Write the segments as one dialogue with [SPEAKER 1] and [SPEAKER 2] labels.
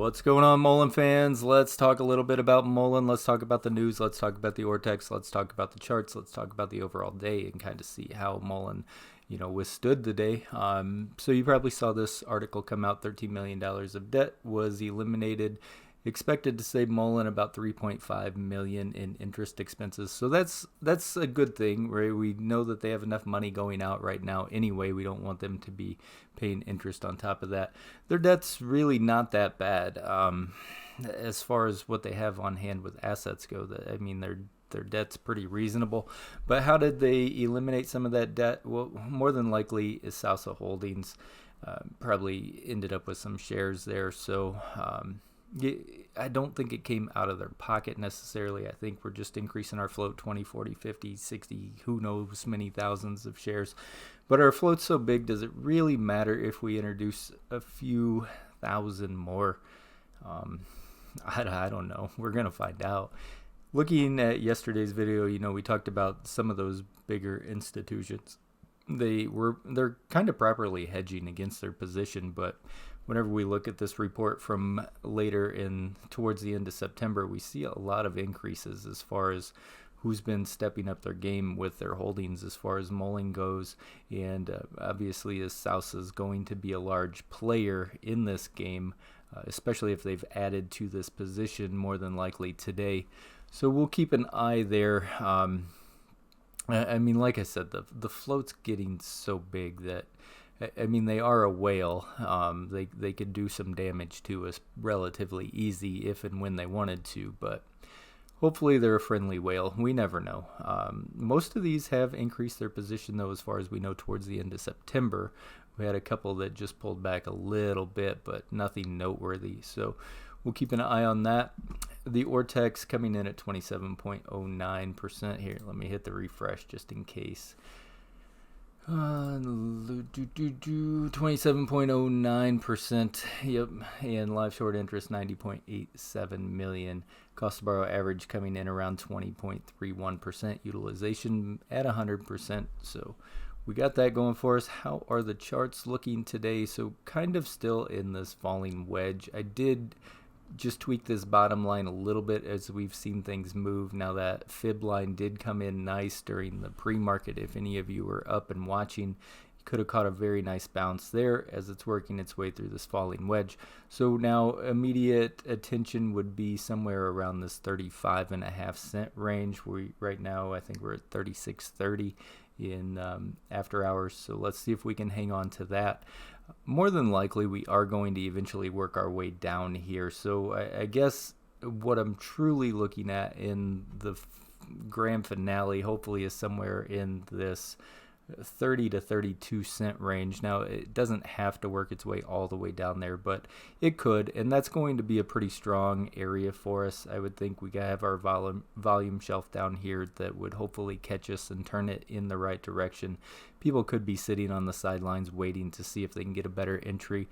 [SPEAKER 1] What's going on, muln fans? Let's talk a little bit about muln. Let's talk about the news. Let's talk about the ortex. Let's talk about the charts. Let's talk about the overall day and kind of see how muln, withstood the day. So you probably saw this article come out. $13 million of debt was eliminated. Expected to save muln about $3.5 million in interest expenses. So that's a good thing, right? We know that they have enough money going out right now anyway. We don't want them to be paying interest on top of that. Their debt's really not that bad as far as what they have on hand with assets go. Their debt's pretty reasonable. But how did they eliminate some of that debt? Well, more than likely is Salsa Holdings probably ended up with some shares there. So I don't think it came out of their pocket necessarily. I think we're just increasing our float 20, 40, 50, 60, who knows, many thousands of shares. But our float's so big, does it really matter if we introduce a few thousand more? I don't know. We're going to find out. Looking at yesterday's video, we talked about some of those bigger institutions. They're kind of properly hedging against their position, but whenever we look at this report from later towards the end of September, we see a lot of increases as far as who's been stepping up their game with their holdings as far as muln goes. And obviously, as Salsa is going to be a large player in this game, especially if they've added to this position more than likely today. So we'll keep an eye there. Like I said, the float's getting so big that, they are a whale. They could do some damage to us relatively easy if and when they wanted to, but hopefully they're a friendly whale. We never know. Most of these have increased their position, though, as far as we know, towards the end of September. We had a couple that just pulled back a little bit, but nothing noteworthy. So we'll keep an eye on that. The ortex coming in at 27.09% here. Let me hit the refresh just in case. 27.09%. Yep. And live short interest 90.87 million. Cost to borrow average coming in around 20.31%. Utilization at 100%. So we got that going for us. How are the charts looking today? So kind of still in this falling wedge. I did just tweak this bottom line a little bit as we've seen things move. Now that fib line did come in nice during the pre-market. If any of you were up and watching, you could have caught a very nice bounce there as it's working its way through this falling wedge. So now immediate attention would be somewhere around this 35.5 cent range. Right now I think we're at 36.30 in after hours. So let's see if we can hang on to that. More than likely, we are going to eventually work our way down here. So I guess what I'm truly looking at in the grand finale, hopefully, is somewhere in this 30 to 32 cent range. Now, it doesn't have to work its way all the way down there, but it could, and that's going to be a pretty strong area for us. I would think we have our volume shelf down here that would hopefully catch us and turn it in the right direction. People could be sitting on the sidelines waiting to see if they can get a better entry.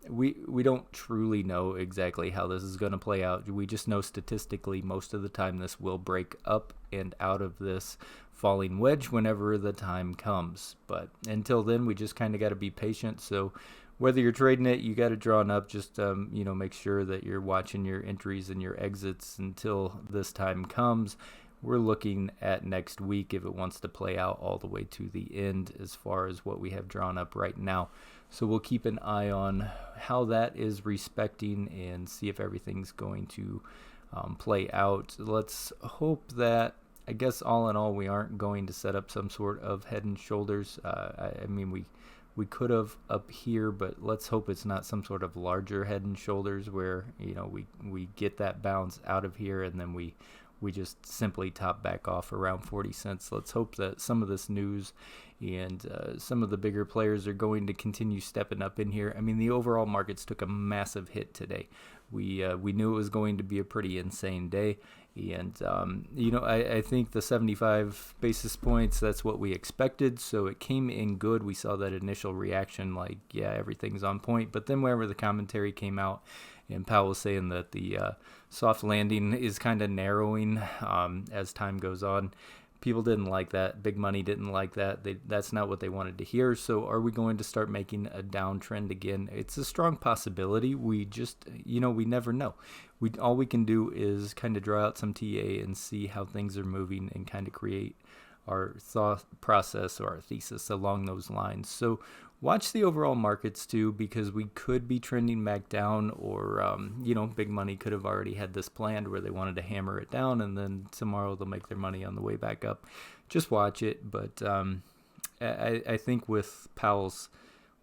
[SPEAKER 1] We don't truly know exactly how this is going to play out. We just know statistically most of the time this will break up and out of this falling wedge whenever the time comes. But until then, we just kind of got to be patient. So whether you're trading it, you got to draw up. Just make sure that you're watching your entries and your exits until this time comes. We're looking at next week if it wants to play out all the way to the end as far as what we have drawn up right now. So we'll keep an eye on how that is respecting and see if everything's going to play out. Let's hope that, I guess all in all, we aren't going to set up some sort of head and shoulders. We could have up here, but let's hope it's not some sort of larger head and shoulders where we get that bounce out of here and then we just simply top back off around 40 cents. Let's hope that some of this news and some of the bigger players are going to continue stepping up in here. The overall markets took a massive hit today. We knew it was going to be a pretty insane day. And, I think the 75 basis points, that's what we expected. So it came in good. We saw that initial reaction like, yeah, everything's on point. But then whenever the commentary came out and Powell was saying that the soft landing is kind of narrowing as time goes on, People didn't like that. Big money didn't like that. That's not what they wanted to hear. So are we going to start making a downtrend again? It's a strong possibility. We just, we never know. All we can do is kind of draw out some TA and see how things are moving and kind of create our thought process or our thesis along those lines. So watch the overall markets too, because we could be trending back down, or big money could have already had this planned where they wanted to hammer it down, and then tomorrow they'll make their money on the way back up. Just watch it. But I think with Powell's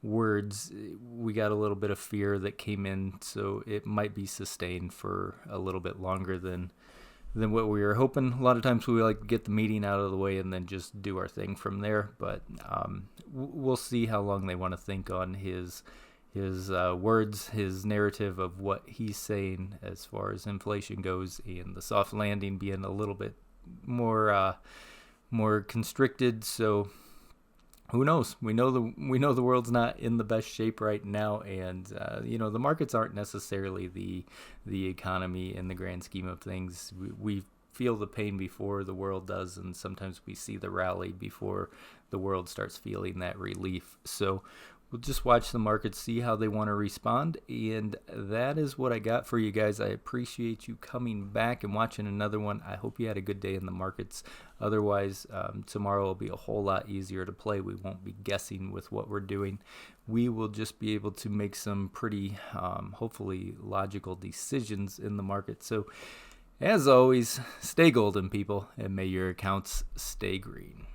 [SPEAKER 1] words, we got a little bit of fear that came in, so it might be sustained for a little bit longer than what we were hoping. A lot of times we like to get the meeting out of the way and then just do our thing from there. But we'll see how long they want to think on his words, his narrative of what he's saying as far as inflation goes, and the soft landing being a little bit more constricted. So who knows? We know the world's not in the best shape right now, and the markets aren't necessarily the economy in the grand scheme of things. We feel the pain before the world does, and sometimes we see the rally before the world starts feeling that relief. So we'll just watch the markets, see how they want to respond, and that is what I got for you guys. I appreciate you coming back and watching another one. I hope you had a good day in the markets. Otherwise, tomorrow will be a whole lot easier to play. We won't be guessing with what we're doing. We will just be able to make some pretty, hopefully, logical decisions in the market. So, as always, stay golden, people, and may your accounts stay green.